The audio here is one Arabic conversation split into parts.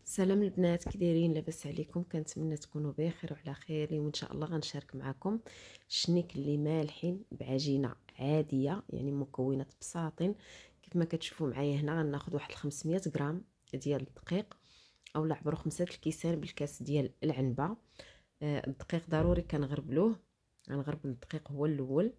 سلام البنات، كي دايرين؟ لاباس عليكم؟ كنتمنى تكونوا بخير وعلى خير. اليوم ان شاء الله غنشارك معكم شنيك اللي مالحين بعجينه عاديه، يعني مكونات بساطين. كيف ما كتشوفوا معايا هنا غناخذ واحد 500 غرام ديال الدقيق، اولا عبروا 5 الكيسان بالكاس ديال العنبه. الدقيق ضروري كنغربلوه، غنغربل الدقيق هو الاول.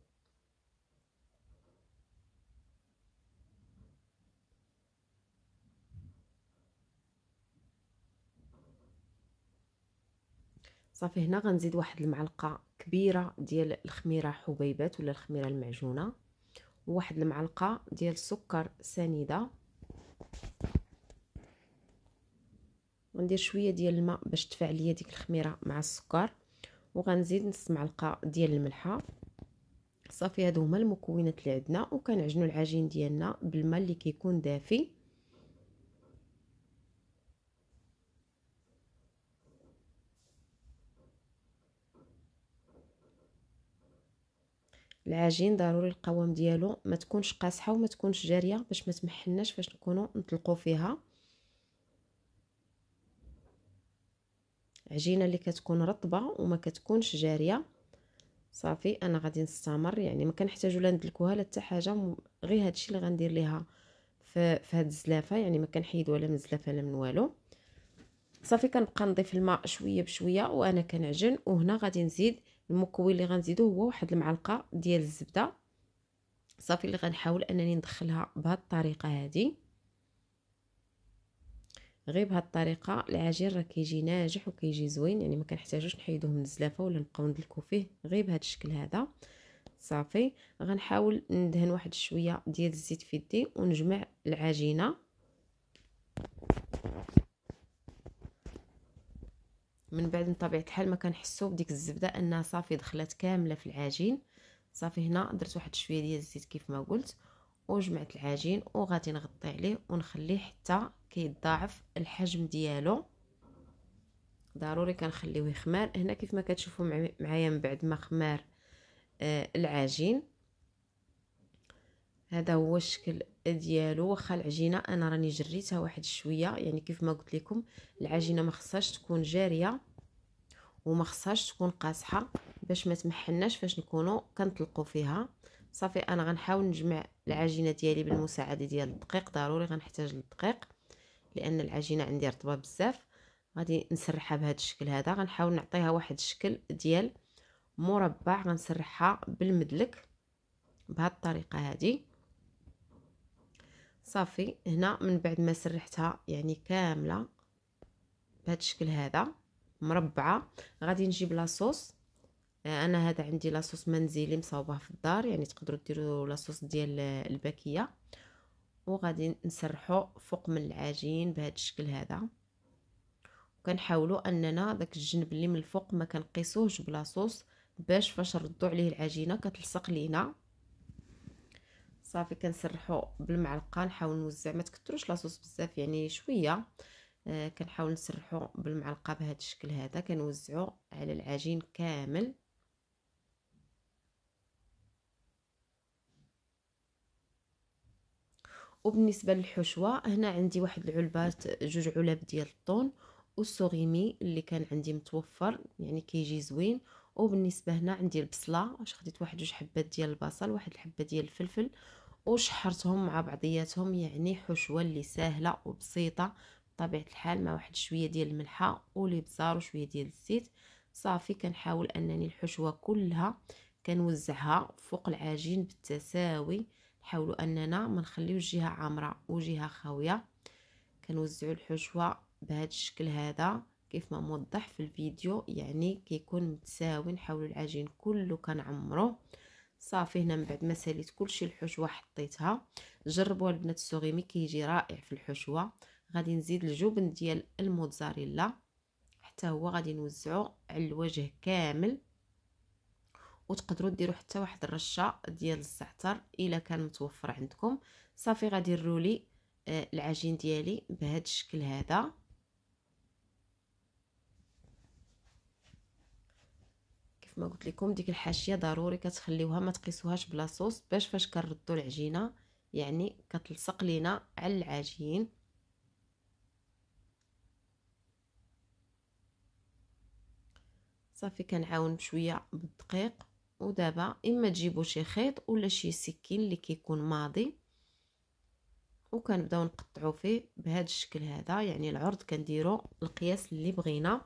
صافي هنا غنزيد واحد المعلقه كبيره ديال الخميره حبيبات ولا الخميره المعجونه، وواحد المعلقه ديال السكر سنيده. غندير شويه ديال الماء باش تفاعل ليا ديك الخميره مع السكر، وغنزيد نص معلقه ديال الملحه. صافي هادو هما المكونات اللي عندنا، وكنعجنوا العجين ديالنا بالماء اللي كيكون دافي. العجين ضروري القوام ديالو ما تكونش قاصحه وما تكونش جاريه باش ما تمحلناش فاش نكونوا نطلقوا فيها. عجينه اللي كتكون رطبه وما كتكونش جاريه. صافي انا غادي نستمر، يعني ما كنحتاجوا لا ندلكوها لا حتى حاجه، غير هادشي اللي غندير ليها في هاد الزلافه، يعني ما كنحيدوها لا من الزلافه لا من والو. صافي كنبقى نضيف الماء شويه بشويه وانا كنعجن. وهنا غادي نزيد المكون اللي غنزيدو هو واحد المعلقه ديال الزبده. صافي اللي غنحاول انني ندخلها بهذه الطريقه هذه. غير بهذه الطريقه العجين راه كيجي ناجح وكيجي زوين، يعني ما كنحتاجوش نحيدوه من الزلافه ولا نبقاو ندلكو فيه، غير بهذا الشكل هذا. صافي غنحاول ندهن واحد شويه ديال الزيت في يدي ونجمع العجينه. من بعد بطبيعه الحال ما كنحسوا بديك الزبده انها صافي دخلت كامله في العجين. صافي هنا درت واحد شويه ديال الزيت كيف ما قلت، وجمعت العجين وغادي نغطي عليه ونخليه حتى كيتضاعف الحجم ديالو. ضروري كنخليوه يخمر. هنا كيف ما كتشوفوا معايا من بعد ما خمار العجين، هذا هو الشكل ديالو. واخا العجينه انا راني جريتها واحد شويه، يعني كيف ما قلت لكم العجينه ما خصهاش تكون جاريه وما خصهاش تكون قاصحه باش ما تمحلناش فاش نكونوا كنطلقوا فيها. صافي انا غنحاول نجمع العجينه ديالي بالمساعده ديال الدقيق، ضروري غنحتاج للدقيق لان العجينه عندي رطبه بزاف. غادي نسرحها بهذا الشكل هذا، غنحاول نعطيها واحد الشكل ديال مربع، غنسرحها بالمدلك بهذه الطريقه هذه. صافي هنا من بعد ما سرحتها يعني كامله بهذا الشكل هذا مربعه، غادي نجيب لاصوص. انا هذا عندي لاصوص منزلي مصاوبه في الدار، يعني تقدروا ديروا لاصوص ديال الباكيه، وغادي نسرحوا فوق من العجين بهذا الشكل هذا. وكنحاولوا اننا داك الجنب اللي من الفوق ما كنقيسوهش بلاصوص باش فاش نردوا عليه العجينه كتلصق لينا. صافي كنسرحوا بالمعلقه، نحاول نوزع، ما تكثروش لاصوص بزاف يعني شويه. كنحاول نسرحوا بالمعلقه بهذا الشكل هذا، كنوزعوا على العجين كامل. وبالنسبه للحشوه هنا عندي واحد العلبات، 2 علب ديال الطون والسوغيمي اللي كان عندي متوفر، يعني كيجي زوين. وبالنسبه هنا عندي البصله، واش خديت واحد 2 حبات ديال البصل، واحد الحبه ديال الفلفل، وشحرتهم مع بعضياتهم. يعني حشوه اللي سهله وبسيطه بطبيعه الحال، مع واحد شويه ديال الملحه والابزار وشويه ديال الزيت. صافي كنحاول انني الحشوه كلها كنوزعها فوق العجين بالتساوي. نحاولوا اننا ما نخليوش جهه عامره وجهه خاويه. كنوزعوا الحشوه بهذا الشكل هذا كيف ما موضح في الفيديو، يعني كيكون متساوي. نحاولوا العجين كله كنعمروه. صافي هنا من بعد ما ساليت كلشي الحشوه حطيتها. جربوا البنات السوغيمي كيجي رائع في الحشوه. غادي نزيد الجبن ديال الموتزاريلا، حتى هو غادي نوزعه على الوجه كامل. وتقدروا ديروا حتى واحد الرشه ديال الزعتر الا كان متوفر عندكم. صافي غادي نرولي العجين ديالي بهذا الشكل هذا. كيف ما قلت لكم ديك الحاشيه ضروري كتخليوها ما تقيسوهاش بلاصوص باش فاش كنردوا العجينه يعني كتلصق لينا على العجين. صافي كنعاون بشويه بالدقيق. ودابا اما تجيبوا شي خيط ولا شي سكين اللي كيكون ماضي، وكنبداو نقطعوا فيه بهذا الشكل هذا. يعني العرض كنديروا القياس اللي بغينا.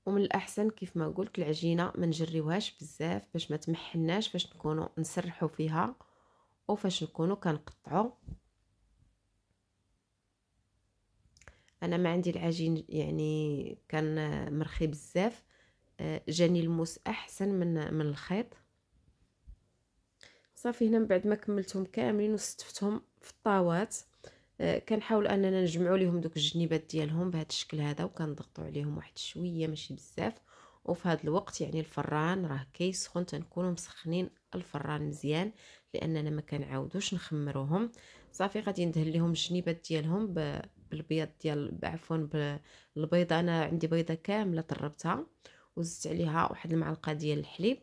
ومن الاحسن كيف ما قلت العجينه ما نجريوهاش بزاف باش ما تمحناش فاش نكونوا نسرحوا فيها وفاش نكونوا كنقطعوا. انا ما عندي العجين يعني كان مرخي بزاف، جاني الموس احسن من الخيط. صافي هنا من بعد ما كملتهم كاملين وستفتهم في الطاوات، كنحاول اننا نجمعوا لهم دوك الجنيبات ديالهم بهذا الشكل هذا، وكنضغطوا عليهم واحد شويه ماشي بزاف. وفي هذا الوقت يعني الفران راه كيسخن، تنكونوا مسخنين الفران مزيان لاننا ما كنعاودوش نخمروهم. صافي غادي ندهن لهم الجنيبات ديالهم بالبيض ديال عفوا بالبيضه. انا عندي بيضه كامله طربتها وزدت عليها واحد المعلقه ديال الحليب.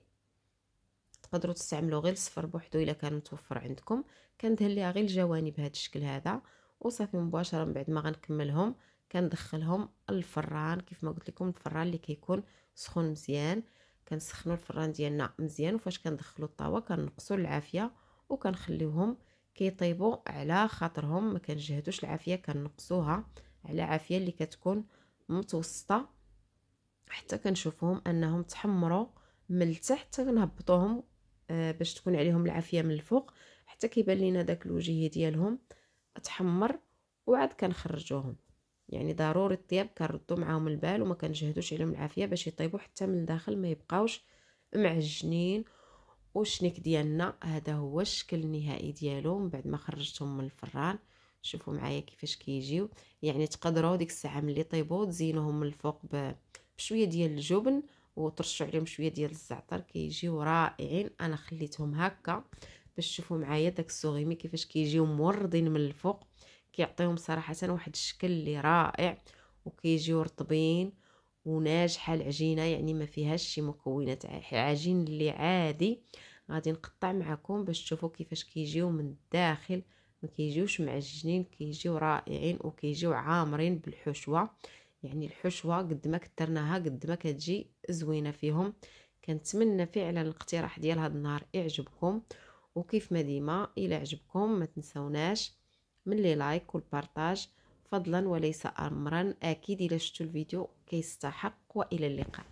تقدروا تستعملوا غير الصفر بوحدو الا كان متوفر عندكم. كندهن ليها غير الجوانب بهذا الشكل هذا. وصافي مباشره من بعد ما غنكملهم كندخلهم الفران. كيف ما قلت لكم الفران اللي كيكون سخون مزيان، كنسخنوا الفران ديالنا مزيان. وفاش كندخلوا الطاوه كنقصوا العافيه وكنخليوهم كيطيبوا على خاطرهم، ما كنجهدوش العافيه، كنقصوها على عافيه اللي كتكون متوسطه حتى كنشوفهم انهم تحمروا من التحت. كنهبطوهم باش تكون عليهم العافيه من الفوق حتى كيبان لينا داك الوجه ديالهم تحمر. وعاد كنخرجوهم. يعني ضروري الطياب كنردوا معاهم البال وما كنجهدوش عليهم العافيه باش يطيبوا حتى من الداخل ما يبقاوش معجنين. والشنيك ديالنا هذا هو الشكل النهائي ديالو من بعد ما خرجتهم من الفران. شوفوا معايا كيفاش كيجيو. يعني تقدروا ديك الساعه ملي طيبوا تزينوهم من الفوق بشويه ديال الجبن وترشوا عليهم شويه ديال الزعتر، كيجيو رائعين. انا خليتهم هكا باش تشوفوا معايا داك السوغيمي كيفاش كيجيو موردين من الفوق. كيعطيهم صراحه واحد الشكل اللي رائع، وكيجيو رطبين وناجحه العجينه. يعني ما فيهاش شي مكونات، عجين اللي عادي. غادي نقطع معكم باش تشوفوا كيفاش كيجيو من الداخل. ما كيجيوش معجنين، كيجيو رائعين وكيجيو عامرين بالحشوه. يعني الحشوه قد ما كثرناها قد ما كتجي زوينه فيهم. كنتمنى فعلا الاقتراح ديال هذا النهار يعجبكم. وكيف ما ديما الى عجبكم ما تنسوناش من لي لايك والبارطاج فضلا وليس امرا. اكيد الى شفتوا الفيديو كيستحق. والى اللقاء.